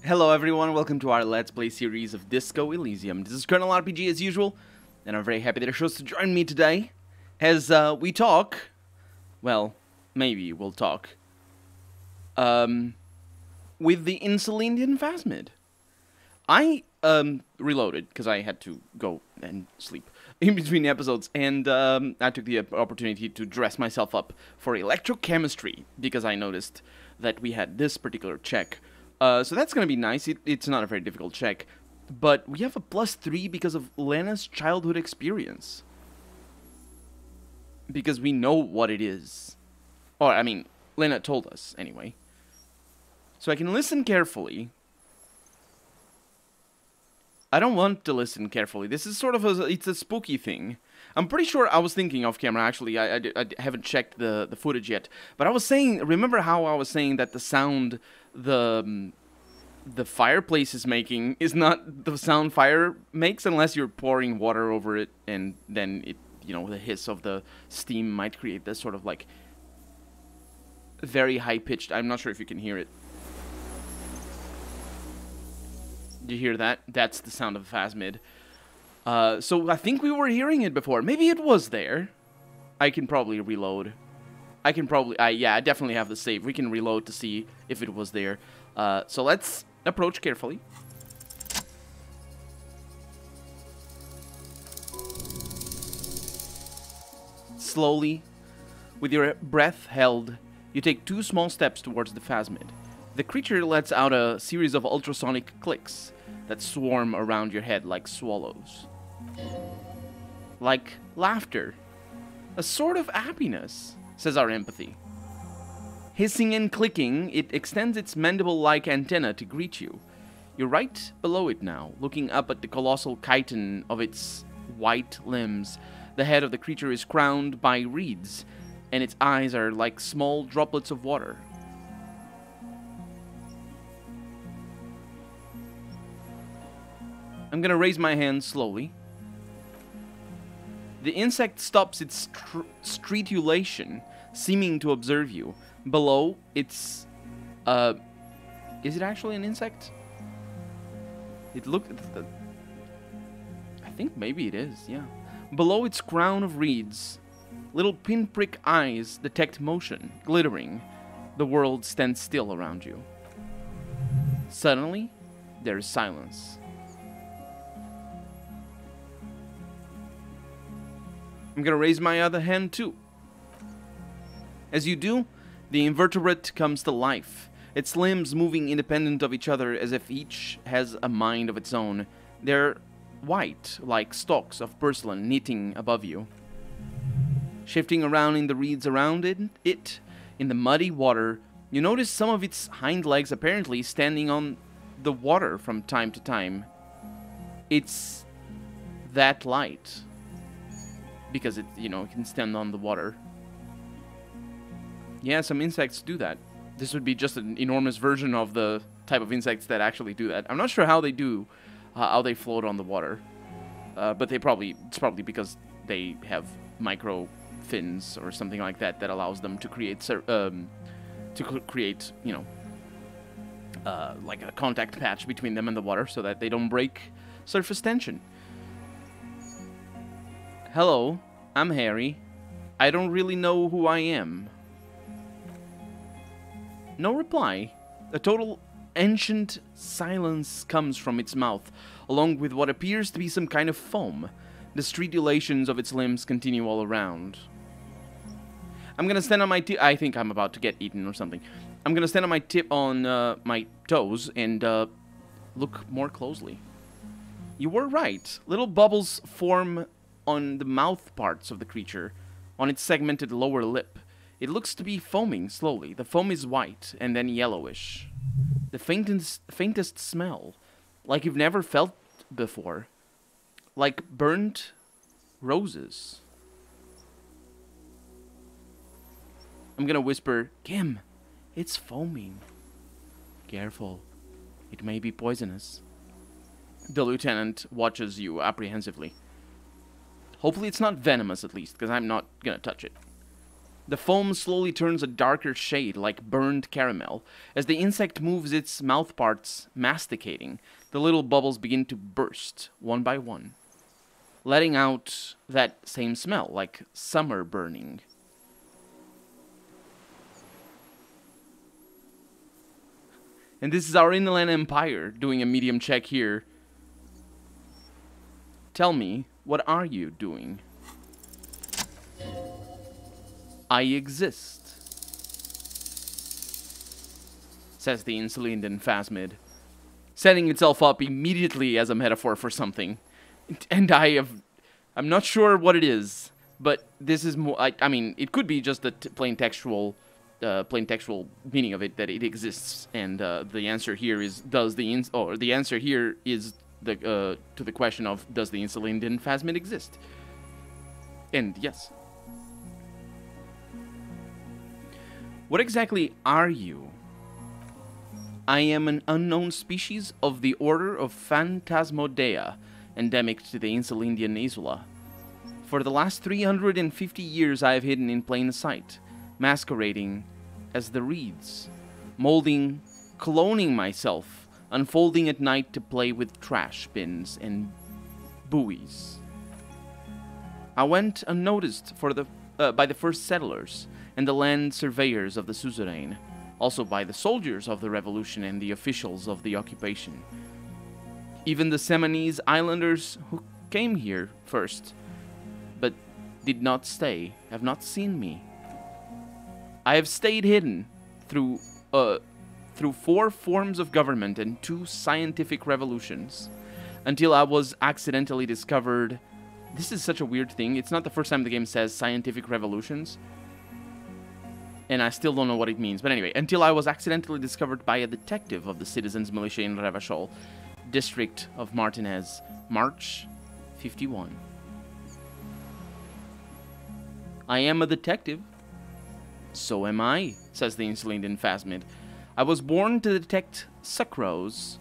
Hello everyone, welcome to our Let's Play series of Disco Elysium. This is Colonel RPG as usual, and I'm very happy that you're chose to join me today as we talk, well, maybe we'll talk, with the Insulindian Phasmid. I reloaded, because I had to go and sleep in between episodes, and I took the opportunity to dress myself up for electrochemistry, because I noticed that we had this particular check. So that's going to be nice. It's not a very difficult check. But we have a +3 because of Lena's childhood experience. Because we know what it is. Or, I mean, Lena told us, anyway. So I can listen carefully. I don't want to listen carefully. This is sort of it's a spooky thing. I'm pretty sure I was thinking off camera, actually. I haven't checked the footage yet. But I was saying, remember how I was saying that the sound the fireplace is making is not the sound fire makes unless you're pouring water over it, and then it, you know, the hiss of the steam might create this sort of like very high-pitched, I'm not sure if you can hear it. Do you hear that? That's the sound of a Phasmid. So I think we were hearing it before. Maybe it was there. I can probably reload. I can probably... yeah, I definitely have the save. We can reload to see if it was there. So let's approach carefully. Slowly, with your breath held, you take 2 small steps towards the Phasmid. The creature lets out a series of ultrasonic clicks that swarm around your head like swallows. Like laughter. A sort of happiness, says our empathy. Hissing and clicking, it extends its mandible-like antenna to greet you. You're right below it now, looking up at the colossal chitin of its white limbs. The head of the creature is crowned by reeds, and its eyes are like small droplets of water. I'm gonna raise my hand slowly. The insect stops its stridulation, seeming to observe you. Below, it's... is it actually an insect? It looked... I think maybe it is, yeah. Below its crown of reeds, little pinprick eyes detect motion, glittering. The world stands still around you. Suddenly, there is silence. I'm gonna raise my other hand too. As you do, the invertebrate comes to life, its limbs moving independent of each other as if each has a mind of its own. They're white, like stalks of porcelain knitting above you. Shifting around in the reeds around it, in the muddy water, you notice some of its hind legs apparently standing on the water from time to time. It's that light. Because it, you know, it can stand on the water. Yeah, some insects do that. This would be just an enormous version of the type of insects that actually do that. I'm not sure how they do, how they float on the water. But it's probably because they have micro fins or something like that that allows them to create, you know, like a contact patch between them and the water so that they don't break surface tension. Hello, I'm Harry. I don't really know who I am. No reply. A total ancient silence comes from its mouth, along with what appears to be some kind of foam. The stridulations of its limbs continue all around. I'm gonna stand on my I think I'm about to get eaten or something. I'm gonna stand on my toes and look more closely. You were right. Little bubbles form on the mouth parts of the creature, on its segmented lower lip. It looks to be foaming slowly. The foam is white and then yellowish. The faintest smell, like you've never felt before. Like burnt roses. I'm gonna whisper, Kim, it's foaming. Careful. It may be poisonous. The lieutenant watches you apprehensively. Hopefully it's not venomous, at least, because I'm not gonna touch it. The foam slowly turns a darker shade, like burned caramel. As the insect moves its mouthparts, masticating, the little bubbles begin to burst, one by one, letting out that same smell, like summer burning. And this is our Inland Empire doing a medium check here. Tell me, what are you doing? I exist, says the Insulindan Phasmid, setting itself up immediately as a metaphor for something. And I'm not sure what it is, but this is more, I mean, it could be just the plain textual meaning of it, that it exists, and the answer here is, the answer here is to the question of, does the Insulindan Phasmid exist? And yes. What exactly are you? I am an unknown species of the order of Phantasmodea, endemic to the Insulindian Isla. For the last 350 years I have hidden in plain sight, masquerading as the reeds, molding, cloning myself, unfolding at night to play with trash bins and buoys. I went unnoticed by the first settlers and the land surveyors of the suzerain, also by the soldiers of the revolution and the officials of the occupation. Even the Seminese islanders who came here first, but did not stay, have not seen me. I have stayed hidden through 4 forms of government and 2 scientific revolutions, until I was accidentally discovered. This is such a weird thing. It's not the first time the game says scientific revolutions, and I still don't know what it means. But anyway, until I was accidentally discovered by a detective of the Citizens Militia in Revachol, district of Martinez, March 51. I am a detective. So am I, says the Insulindan Phasmid. I was born to detect sucrose.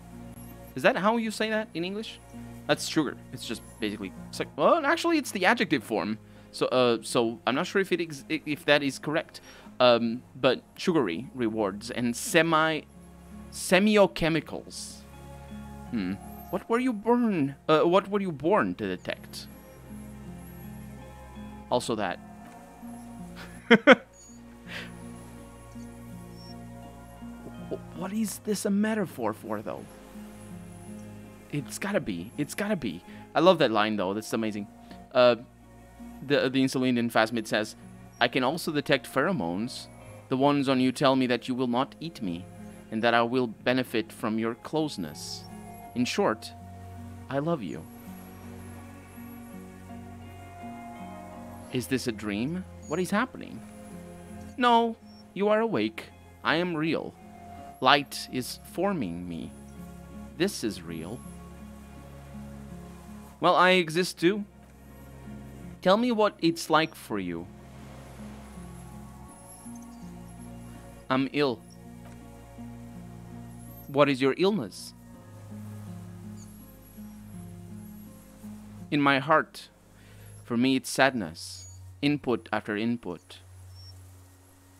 Is that how you say that in English? That's sugar. It's just basically well, actually, it's the adjective form. So I'm not sure if that is correct. But sugary rewards and semiochemicals. What were you born to detect? Also that. What is this a metaphor for, though? It's gotta be. It's gotta be. I love that line, though. That's amazing. The Insulindan Phasmid says, I can also detect pheromones. The ones on you tell me that you will not eat me, and that I will benefit from your closeness. In short, I love you. Is this a dream? What is happening? No, you are awake. I am real. Light is forming me. This is real. Well, I exist too. Tell me what it's like for you. I'm ill. What is your illness? In my heart, for me it's sadness, input after input.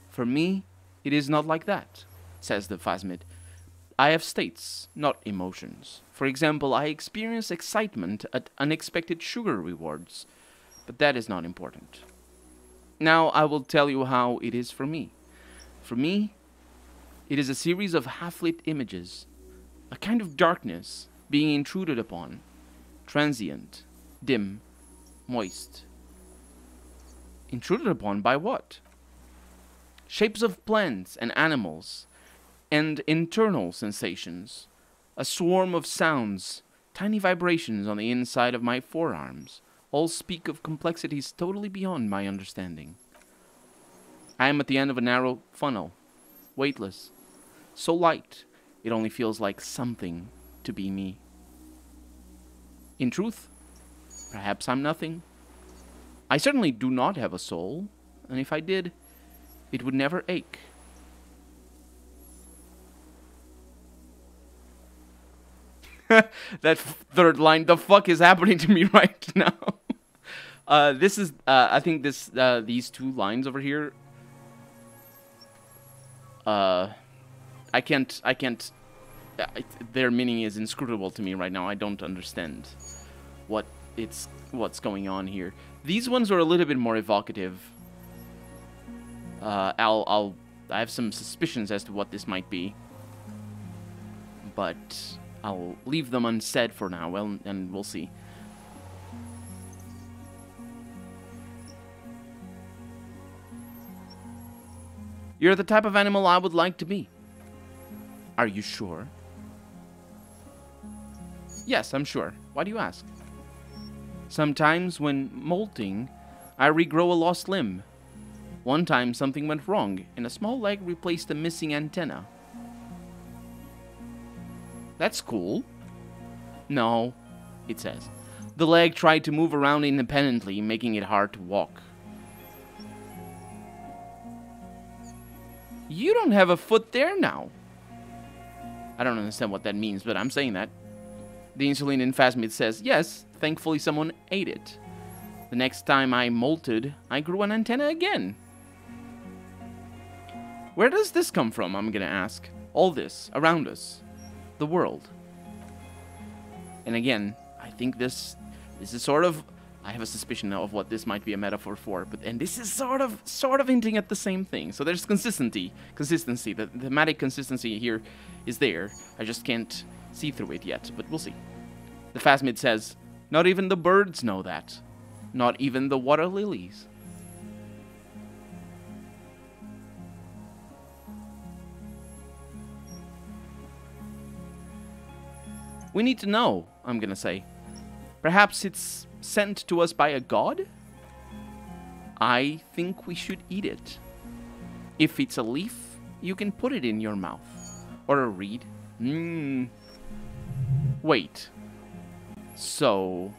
For me, it is not like that, says the Phasmid. I have states, not emotions. For example, I experience excitement at unexpected sugar rewards, but that is not important. Now I will tell you how it is for me. For me, it is a series of half-lit images, a kind of darkness being intruded upon, transient, dim, moist. Intruded upon by what? Shapes of plants and animals, and internal sensations, a swarm of sounds, tiny vibrations on the inside of my forearms, all speak of complexities totally beyond my understanding. I am at the end of a narrow funnel, weightless, so light it only feels like something to be me. In truth, perhaps I'm nothing. I certainly do not have a soul, and if I did, it would never ache. That third line, the fuck is happening to me right now? I think these 2 lines over here I can't, their meaning is inscrutable to me right now. I don't understand what's going on here. These ones are a little bit more evocative. I have some suspicions as to what this might be, but I'll leave them unsaid for now. Well, and we'll see. You're the type of animal I would like to be. Are you sure? Yes, I'm sure. Why do you ask? Sometimes when molting, I regrow a lost limb. One time something went wrong, and a small leg replaced a missing antenna. That's cool. No, it says. The leg tried to move around independently, making it hard to walk. You don't have a foot there now. I don't understand what that means, but I'm saying that. The insulin in Phasmid says, yes, thankfully someone ate it. The next time I molted, I grew an antenna again. Where does this come from, I'm gonna ask. All this, around us. The world. And again, I think this is sort of... I have a suspicion of what this might be a metaphor for, and this is sort of hinting at the same thing. So there's consistency. The thematic consistency here is there. I just can't see through it yet, but we'll see. The Phasmid says, not even the birds know that. Not even the water lilies. We need to know, I'm gonna say. Perhaps it's sent to us by a god? I think we should eat it. If it's a leaf, you can put it in your mouth. Or a reed. Wait. So...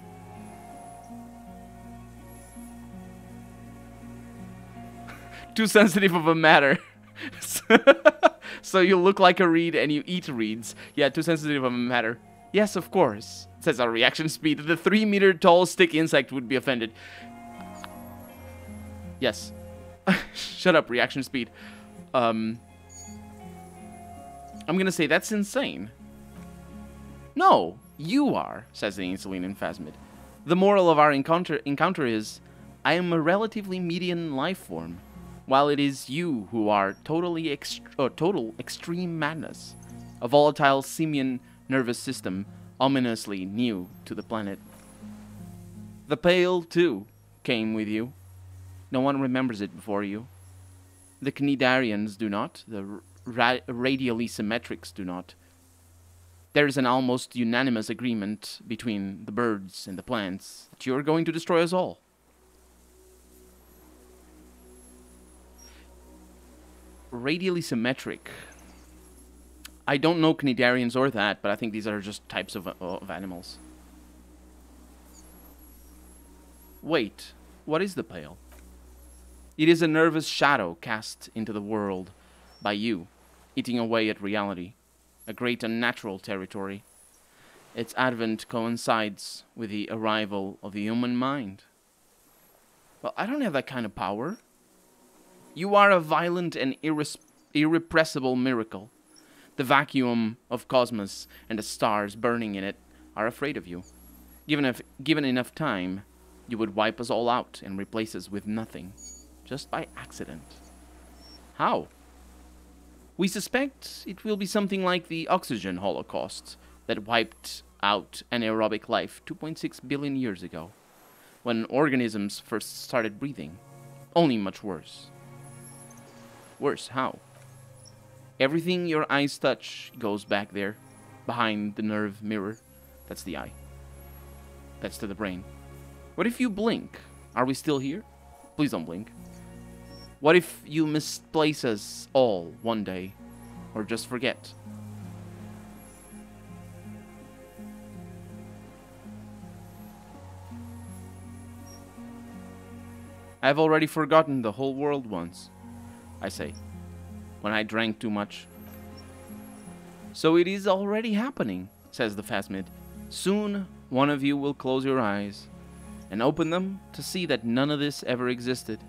Too sensitive of a matter. So you look like a reed and you eat reeds. Yeah, too sensitive of a matter. Yes, of course. Says our reaction speed. The 3-meter tall stick insect would be offended. Yes. Shut up, reaction speed. I'm gonna say that's insane. No, you are, says the insulin in Phasmid. The moral of our encounter is, I am a relatively median life form, while it is you who are total extreme madness, a volatile simian nervous system ominously new to the planet. The Pale, too, came with you. No one remembers it before you. The Cnidarians do not. The radially symmetrics do not. There is an almost unanimous agreement between the birds and the plants that you are going to destroy us all. Radially symmetric. I don't know Cnidarians or that, but I think these are just types of animals. Wait, what is the Pale? It is a nervous shadow cast into the world by you, eating away at reality, a great unnatural territory. Its advent coincides with the arrival of the human mind. Well, I don't have that kind of power. You are a violent and irrepressible miracle. The vacuum of cosmos and the stars burning in it are afraid of you. Given enough time, you would wipe us all out and replace us with nothing, just by accident. How? We suspect it will be something like the oxygen holocaust that wiped out anaerobic life 2.6 billion years ago, when organisms first started breathing. Only much worse. Worse, how? Everything your eyes touch goes back there, behind the nerve mirror. That's the eye. That's to the brain. What if you blink? Are we still here? Please don't blink. What if you misplace us all one day? Or just forget? I've already forgotten the whole world once, I say, when I drank too much. So it is already happening, says the Phasmid. Soon, one of you will close your eyes and open them to see that none of this ever existed.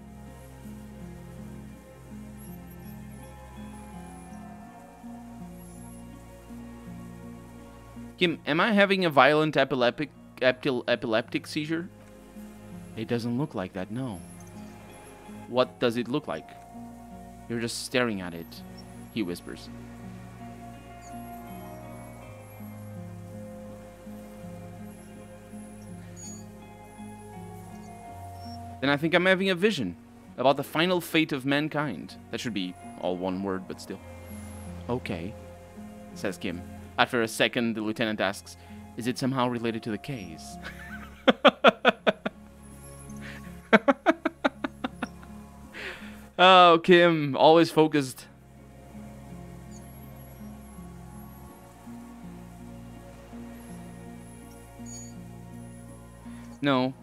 Kim, am I having a violent epileptic seizure? It doesn't look like that, no. What does it look like? You're just staring at it, he whispers. Then I think I'm having a vision about the final fate of mankind. That should be all one word, but still. Okay, says Kim. After a second, the lieutenant asks, is it somehow related to the case? Oh, Kim, always focused. No,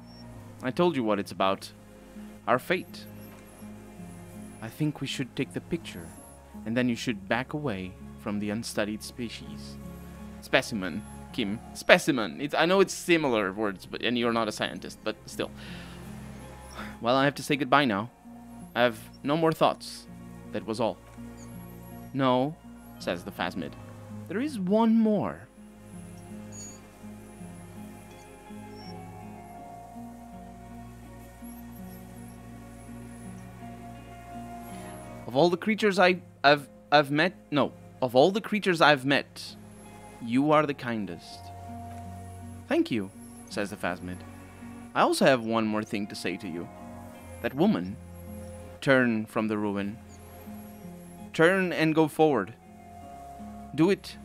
I told you what it's about. Our fate. I think we should take the picture, and then you should back away from the unstudied species. Specimen, Kim. Specimen. I know it's similar words, and you're not a scientist, but still. Well, I have to say goodbye now. I have no more thoughts. That was all. No, says the phasmid. There is one more. Of all the creatures I've met, of all the creatures I've met, you are the kindest. Thank you, says the phasmid. I also have one more thing to say to you. That woman, turn from the ruin. Turn and go forward. Do it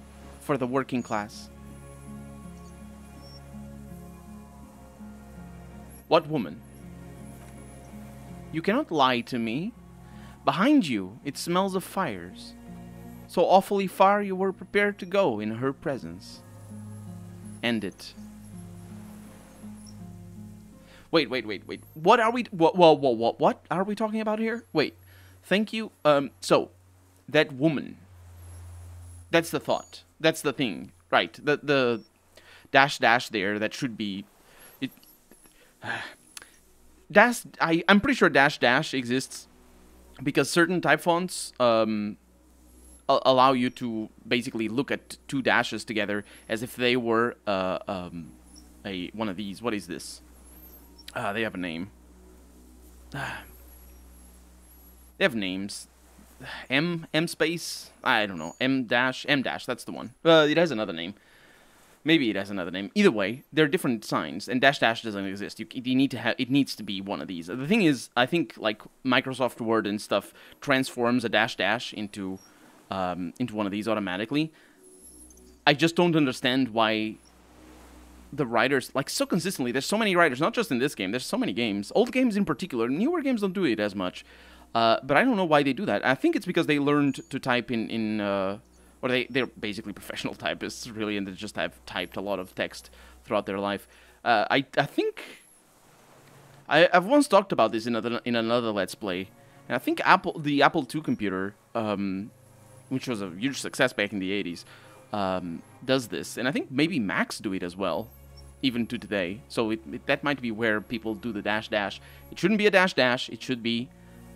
for the working class. What woman? You cannot lie to me. Behind you, it smells of fires. So awfully far you were prepared to go in her presence. End it. Wait. What are we... What are we talking about here? Wait. Thank you. So, that woman. That's the thought. That's the thing. Right. The dash there, that should be... It. I'm pretty sure dash exists because certain type fonts allow you to basically look at two dashes together as if they were one of these. What is this? They have a name. They have names. M space? I don't know. M dash, that's the one. It has another name. Maybe it has another name. Either way, they're different signs, and dash doesn't exist. You need to have. It needs to be one of these. The thing is, I think like Microsoft Word and stuff transforms a dash into one of these automatically. I just don't understand why the writers, like, so consistently. There's so many writers, not just in this game. There's so many games, old games in particular. Newer games don't do it as much, but I don't know why they do that. I think it's because they learned to type or they're basically professional typists, really, and they just have typed a lot of text throughout their life. I think I've once talked about this in another Let's Play, and I think the Apple II computer, which was a huge success back in the 80s, does this, and I think maybe Macs do it as well, even to today. So that might be where people do the dash. It shouldn't be a dash. It should be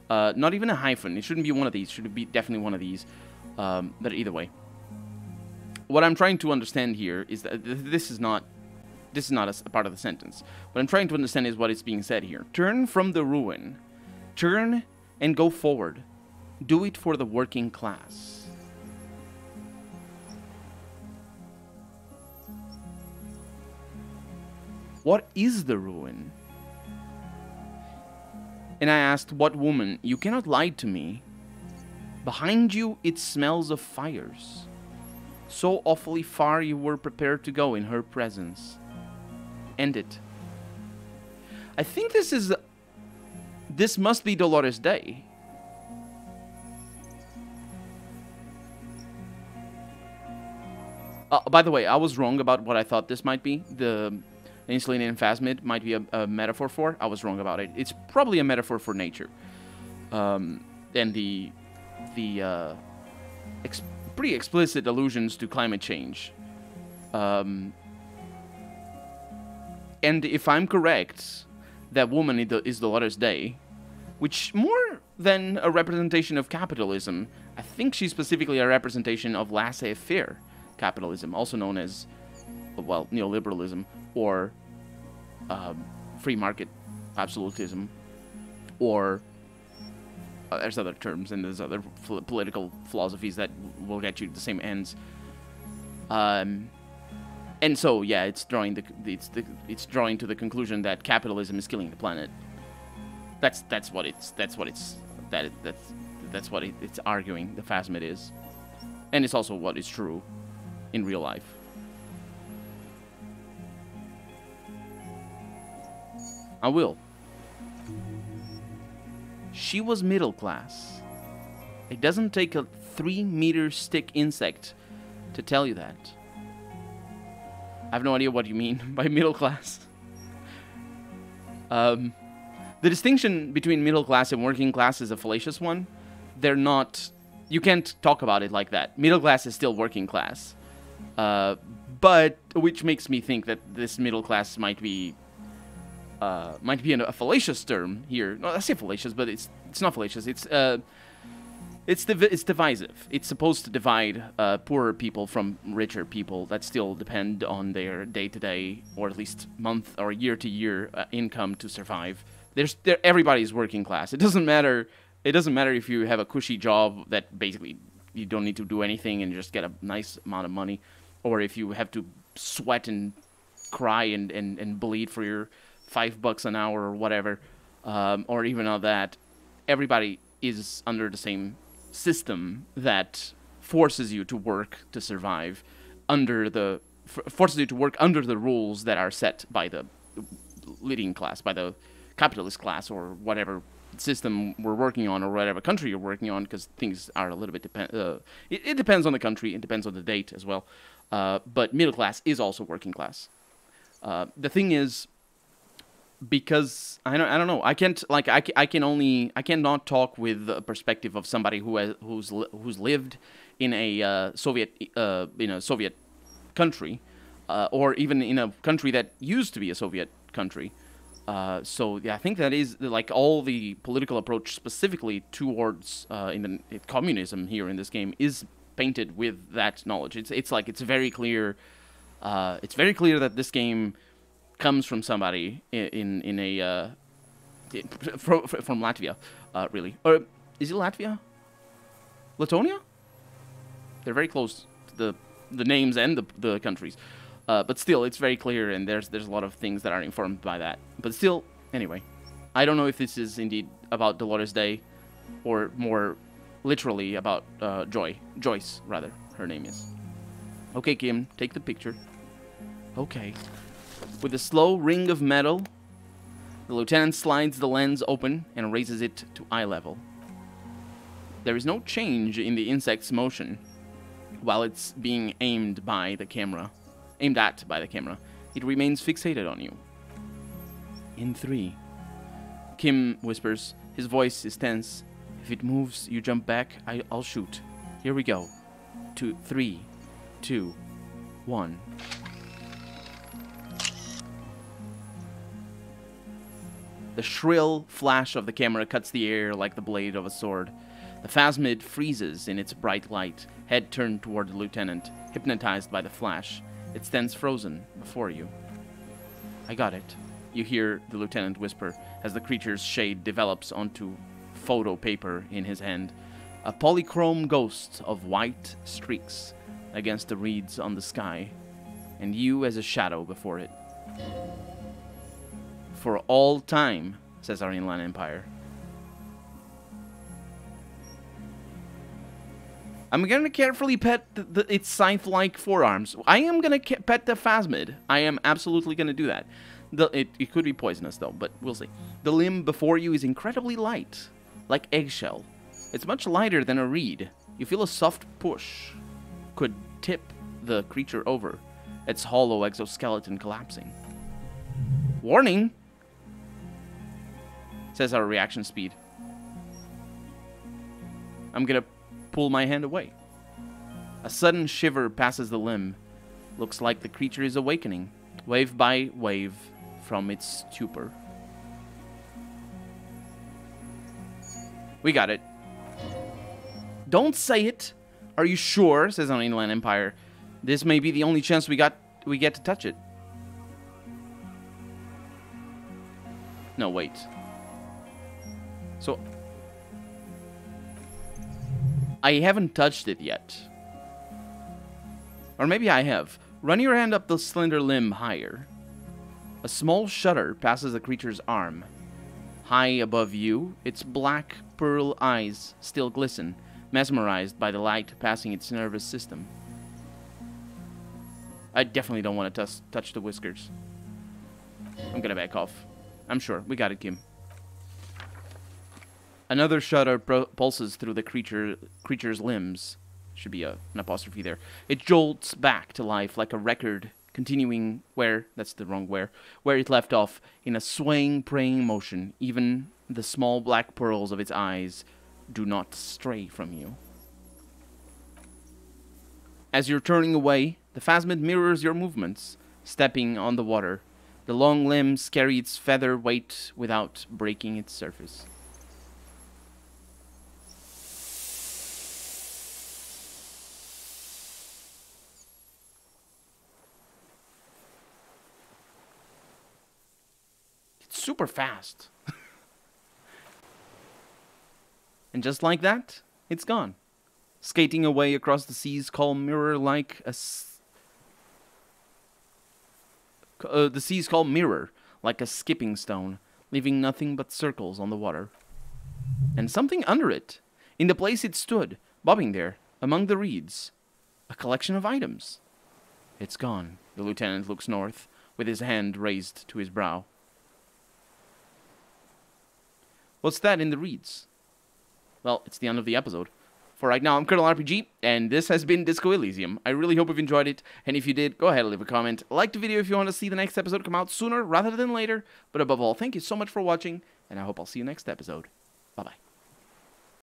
not even a hyphen. It shouldn't be one of these. It should be definitely one of these. But either way, what I'm trying to understand here is that this is not a part of the sentence. What I'm trying to understand is what is being said here. Turn from the ruin. Turn and go forward. Do it for the working class. What is the ruin? And I asked, what woman? You cannot lie to me. Behind you, it smells of fires. So awfully far you were prepared to go in her presence. End it. I think this must be Dolores Day. By the way, I was wrong about what I thought this might be. The Insulated Phasmid might be a metaphor for. I was wrong about it. It's probably a metaphor for nature. And the pretty explicit allusions to climate change. And if I'm correct, that woman is Dolores Day, which more than a representation of capitalism, I think she's specifically a representation of laissez-faire capitalism, also known as well, neoliberalism, or free market absolutism, or there's other terms and there's other political philosophies that will get you the same ends. And so, yeah, it's drawing to the conclusion that capitalism is killing the planet. That's what it's arguing. The Phasmid is, and it's also what is true in real life. I will. She was middle class. It doesn't take a 3-meter stick insect to tell you that. I have no idea what you mean by middle class. The distinction between middle class and working class is a fallacious one. They're not... You can't talk about it like that. Middle class is still working class. But which makes me think that this middle class might be a fallacious term here. No, I say fallacious, but it's not fallacious. It's divisive. It's supposed to divide poorer people from richer people that still depend on their day-to-day, or at least month or year-to-year income to survive. Everybody's working class. It doesn't matter. It doesn't matter if you have a cushy job that basically you don't need to do anything and just get a nice amount of money, or if you have to sweat and cry and bleed for your $5 an hour or whatever, or even all that. Everybody is under the same system that forces you to work to survive, forces you to work under the rules that are set by the leading class, by the capitalist class, or whatever system we're working on, or whatever country you're working on, because things are a little bit it depends on the country, it depends on the date as well. But middle class is also working class. The thing is, because I don't know, I cannot talk with the perspective of somebody who's lived in a Soviet country, or even in a country that used to be a Soviet country. So yeah, I think that is like all the political approach specifically towards communism here in this game is painted with that knowledge. It's very clear. It's very clear that this game comes from somebody from Latvia, really. Or is it Latvia? Latonia? They're very close to the names and the countries. But still, it's very clear, and there's a lot of things that are informed by that. But still, anyway, I don't know if this is indeed about Dolores Day, or more literally about Joyce, rather, her name is. Okay, Kim, take the picture. Okay. With a slow ring of metal, the lieutenant slides the lens open and raises it to eye level. There is no change in the insect's motion while it's being aimed at by the camera. It remains fixated on you. In 3. Kim whispers. His voice is tense. If it moves, you jump back, I'll shoot. Here we go. 3, 2, 1. The shrill flash of the camera cuts the air like the blade of a sword. The Phasmid freezes in its bright light, head turned toward the lieutenant, hypnotized by the flash. It stands frozen before you. I got it, you hear the lieutenant whisper as the creature's shade develops onto photo paper in his hand. A polychrome ghost of white streaks against the reeds on the sky, and you as a shadow before it. For all time, says our Inland Empire. I'm gonna carefully pet its scythe-like forearms. I am gonna pet the Phasmid. I am absolutely gonna do that. It could be poisonous, though, but we'll see. The limb before you is incredibly light, like eggshell. It's much lighter than a reed. You feel a soft push could tip the creature over, its hollow exoskeleton collapsing. Warning, says our reaction speed. I'm gonna pull my hand away. A sudden shiver passes the limb. Looks like the creature is awakening, wave by wave, from its stupor. We got it. Don't say it. Are you sure? Says our Inland Empire. This may be the only chance we got we get to touch it. No, wait. So I haven't touched it yet. Or maybe I have. Run your hand up the slender limb higher. A small shudder passes the creature's arm. High above you, its black pearl eyes still glisten, mesmerized by the light passing its nervous system. I definitely don't want to touch the whiskers. I'm gonna back off. I'm sure. We got it, Kim. Another shudder pulses through the creature's limbs. Should be an apostrophe there. It jolts back to life like a record, continuing where it left off, in a swaying, praying motion. Even the small black pearls of its eyes do not stray from you. As you're turning away, the phasmid mirrors your movements, stepping on the water. The long limbs carry its feather weight without breaking its surface. Super fast. And just like that, it's gone. Skating away across the sea's calm mirror like a skipping stone, leaving nothing but circles on the water. And something under it, in the place it stood, bobbing there, among the reeds. A collection of items. It's gone. The lieutenant looks north, with his hand raised to his brow. What's that in the reeds? Well, it's the end of the episode. For right now, I'm Colonel RPG, and this has been Disco Elysium. I really hope you've enjoyed it, and if you did, go ahead and leave a comment. Like the video if you want to see the next episode come out sooner rather than later. But above all, thank you so much for watching, and I hope I'll see you next episode. Bye-bye.